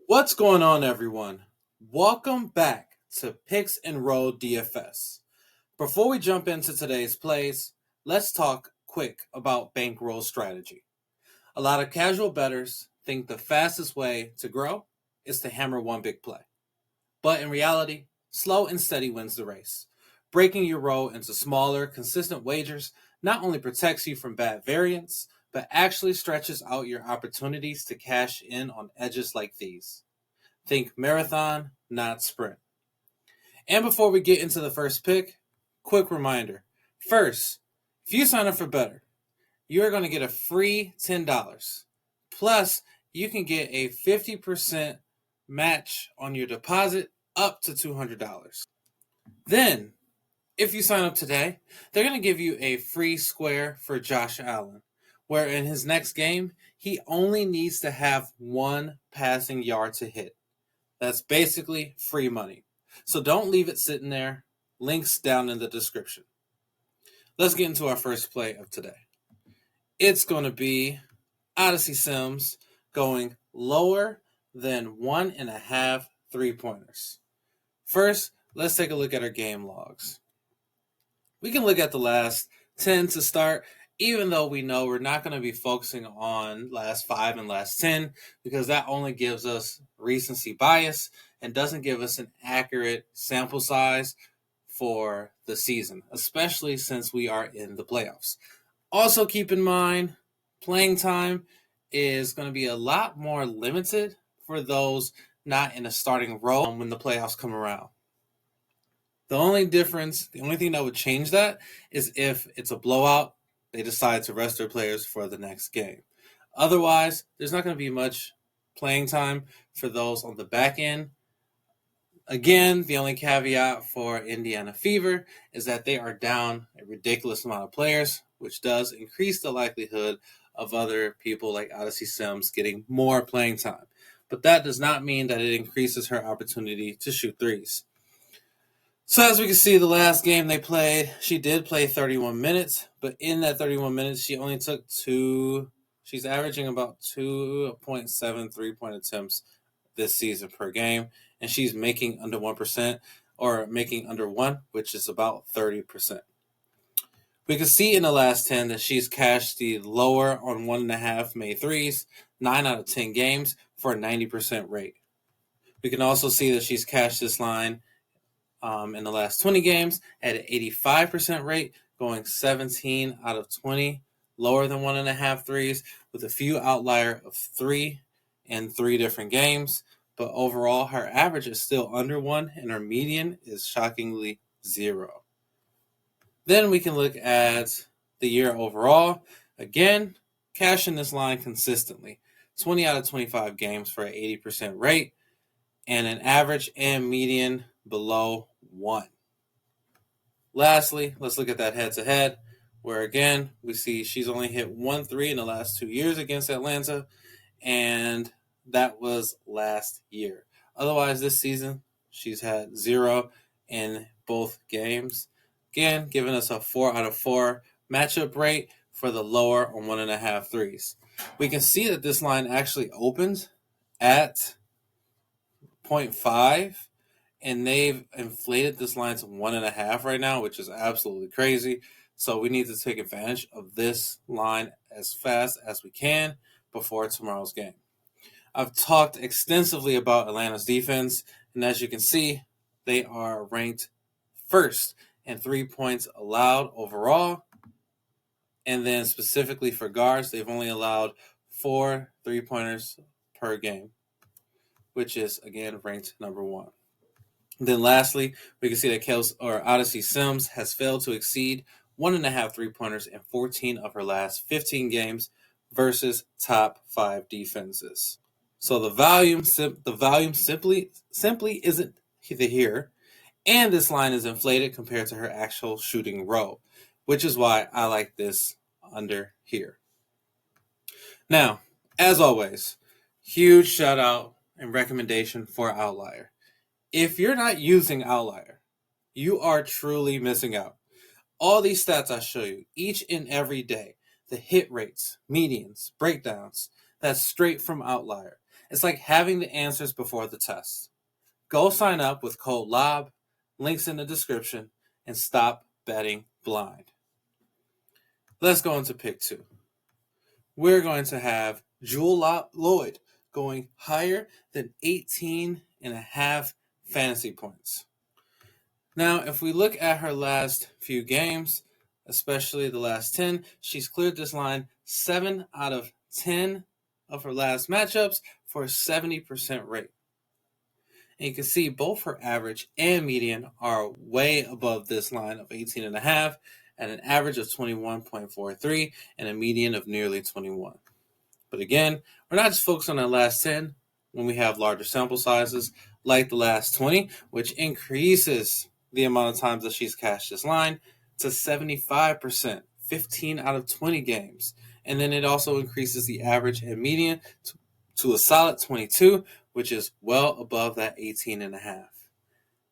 What's going on, everyone? Welcome back to Picks and Roll DFS. Before we jump into today's plays, let's talk quick about bankroll strategy. A lot of casual bettors think the fastest way to grow is to hammer one big play. But in reality, slow and steady wins the race. Breaking your roll into smaller, consistent wagers not only protects you from bad variance, but actually stretches out your opportunities to cash in on edges like these. Think marathon, not sprint. And before we get into the first pick, quick reminder. First, if you sign up for Betr, you are going to get a free $10. Plus, you can get a 50% match on your deposit up to $200. Then, if you sign up today, they're going to give you a free square for Josh Allen, where in his next game, he only needs to have one passing yard to hit. That's basically free money. So don't leave it sitting there. Links down in the description. Let's get into our first play of today. It's going to be Odyssey Sims going lower than 1.5 3-pointers. First, let's take a look at our game logs. We can look at the last 10 to start, even though we know we're not going to be focusing on last 5 and last 10 because that only gives us recency bias and doesn't give us an accurate sample size for the season, especially since we are in the playoffs. Also keep in mind, playing time is going to be a lot more limited for those not in a starting role when the playoffs come around. The only thing that would change that is if it's a blowout, they decide to rest their players for the next game. Otherwise, there's not going to be much playing time for those on the back end. Again, the only caveat for Indiana Fever is that they are down a ridiculous amount of players, which does increase the likelihood of other people like Odyssey Sims getting more playing time. But that does not mean that it increases her opportunity to shoot threes. So as we can see, the last game they played, she did play 31 minutes, but in that 31 minutes, she only took she's averaging about 2.7 3-point attempts this season per game, and she's making under 1%, or making under 1, which is about 30%. We can see in the last 10 that she's cashed the lower on 1.5 made threes, 9 out of 10 games for a 90% rate. We can also see that she's cashed this line in the last 20 games at an 85% rate, going 17 out of 20, lower than 1.5 threes, with a few outlier of 3 in 3 different games. But overall, her average is still under 1, and her median is shockingly 0. Then we can look at the year overall. Again, cashing this line consistently. 20 out of 25 games for an 80% rate, and an average and median below 1. Lastly, let's look at that head-to-head, where again, we see she's only hit 1 3 in the last 2 years against Atlanta, and that was last year. Otherwise, this season, she's had 0 in both games. Again, giving us a 4 out of 4 matchup rate for the lower on 1.5 threes. We can see that this line actually opened at 0.5, and they've inflated this line to 1.5 right now, which is absolutely crazy. So we need to take advantage of this line as fast as we can before tomorrow's game. I've talked extensively about Atlanta's defense, and as you can see, they are ranked first in 3 points allowed overall. And then specifically for guards, they've only allowed 4 3-pointers per game, which is, again, ranked number 1. Then lastly, we can see that Odyssey Sims has failed to exceed 1.5 3-pointers in 14 of her last 15 games versus top 5 defenses. So the volume simply isn't here, and this line is inflated compared to her actual shooting row, which is why I like this under here. Now, as always, huge shout out and recommendation for Outlier. If you're not using Outlier, you are truly missing out. All these stats I show you each and every day, the hit rates, medians, breakdowns, that's straight from Outlier. It's like having the answers before the test. Go sign up with code LOB, links in the description, and stop betting blind. Let's go into pick 2. We're going to have Jewel Lloyd going higher than 18.5 fantasy points. Now, if we look at her last few games, especially the last 10, she's cleared this line 7 out of 10 of her last matchups for a 70% rate. And you can see both her average and median are way above this line of 18.5 at an average of 21.43 and a median of nearly 21. But again, we're not just focused on the last 10 when we have larger sample sizes like the last 20, which increases the amount of times that she's cashed this line to 75%, 15 out of 20 games. And then it also increases the average and median to a solid 22, which is well above that 18.5.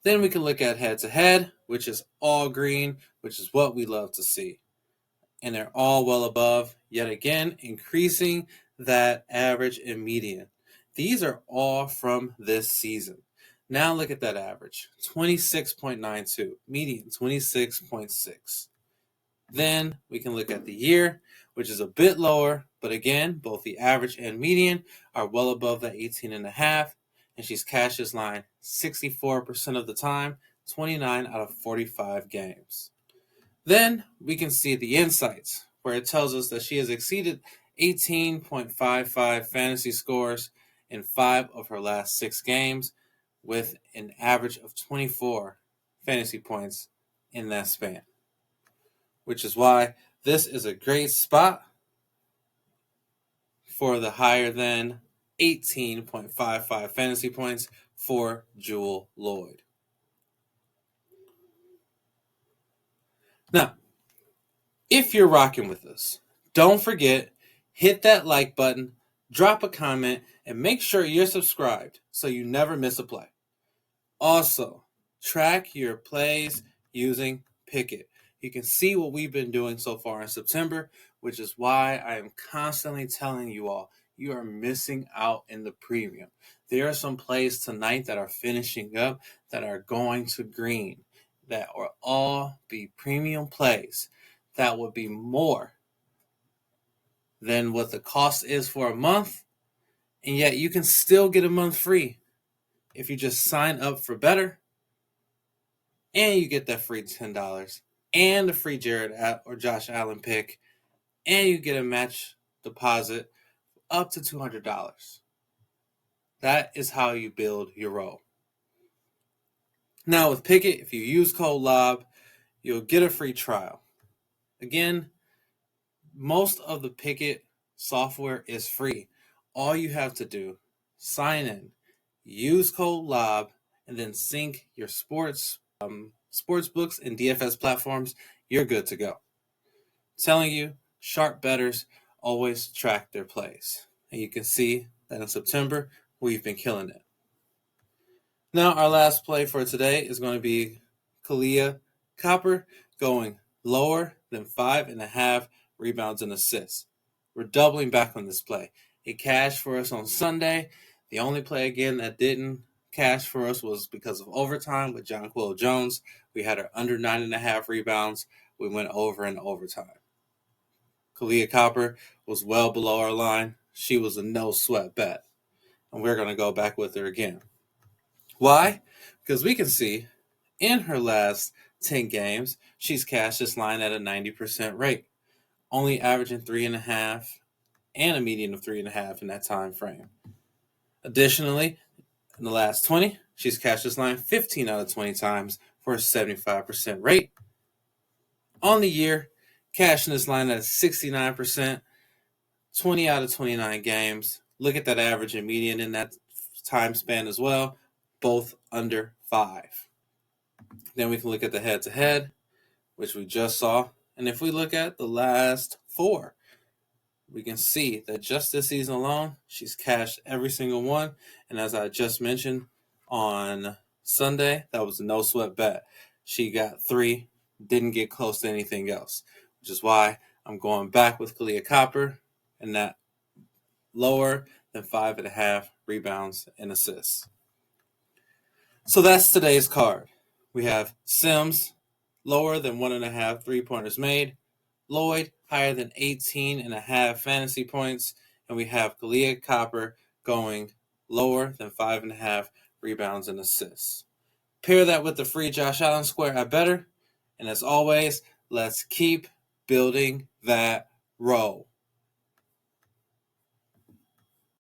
Then we can look at head-to-head, which is all green, which is what we love to see. And they're all well above, yet again, increasing that average and median. These are all from this season. Now look at that average, 26.92, median 26.6. Then we can look at the year, which is a bit lower, but again, both the average and median are well above that 18.5, and she's cashed this line 64% of the time, 29 out of 45 games. Then we can see the insights, where it tells us that she has exceeded 18.55 fantasy scores in 5 of her last 6 games, with an average of 24 fantasy points in that span. Which is why this is a great spot for the higher than 18.55 fantasy points for Jewel Lloyd. Now, if you're rocking with us, don't forget, hit that like button, drop a comment, and make sure you're subscribed so you never miss a play. Also, track your plays using Pikkit. You can see what we've been doing so far in September, which is why I am constantly telling you all, you are missing out in the premium. There are some plays tonight that are finishing up that are going to green, that will all be premium plays that would be more than what the cost is for a month, and yet you can still get a month free if you just sign up for Betr, and you get that free $10 and a free Jared or Josh Allen pick, and you get a match deposit up to $200. That is how you build your roll. Now with Pikkit, if you use code LOB, you'll get a free trial. Again, most of the Pikkit software is free. All you have to do, sign in, use code LOB, and then sync your sports books and DFS platforms. You're good to go. I'm telling you, sharp bettors always track their plays. And you can see that in September, we've been killing it. Now, our last play for today is going to be Kahleah Copper going lower than 5.5 rebounds and assists. We're doubling back on this play. It cashed for us on Sunday. The only play, again, that didn't cash for us was because of overtime with Jonquel Jones. We had her under 9.5 rebounds. We went over in overtime. Kahleah Copper was well below our line. She was a no-sweat bet. And we're going to go back with her again. Why? Because we can see in her last 10 games, she's cashed this line at a 90% rate, only averaging 3.5 and a median of 3.5 in that time frame. Additionally, in the last 20, she's cashed this line 15 out of 20 times for a 75% rate. On the year, cashing this line at 69%, 20 out of 29 games. Look at that average and median in that time span as well, both under 5. Then we can look at the head-to-head, which we just saw. And if we look at the last 4, we can see that just this season alone, she's cashed every single one. And as I just mentioned on Sunday, that was a no-sweat bet. She got 3, didn't get close to anything else, which is why I'm going back with Kahleah Copper and that lower than 5.5 rebounds and assists. So that's today's card. We have Sims, lower than 1.5 3-pointers made. Lloyd, higher than 18.5 fantasy points. And we have Kalia Copper going lower than 5.5 rebounds and assists. Pair that with the free Josh Allen square at Betr. And as always, let's keep building that row.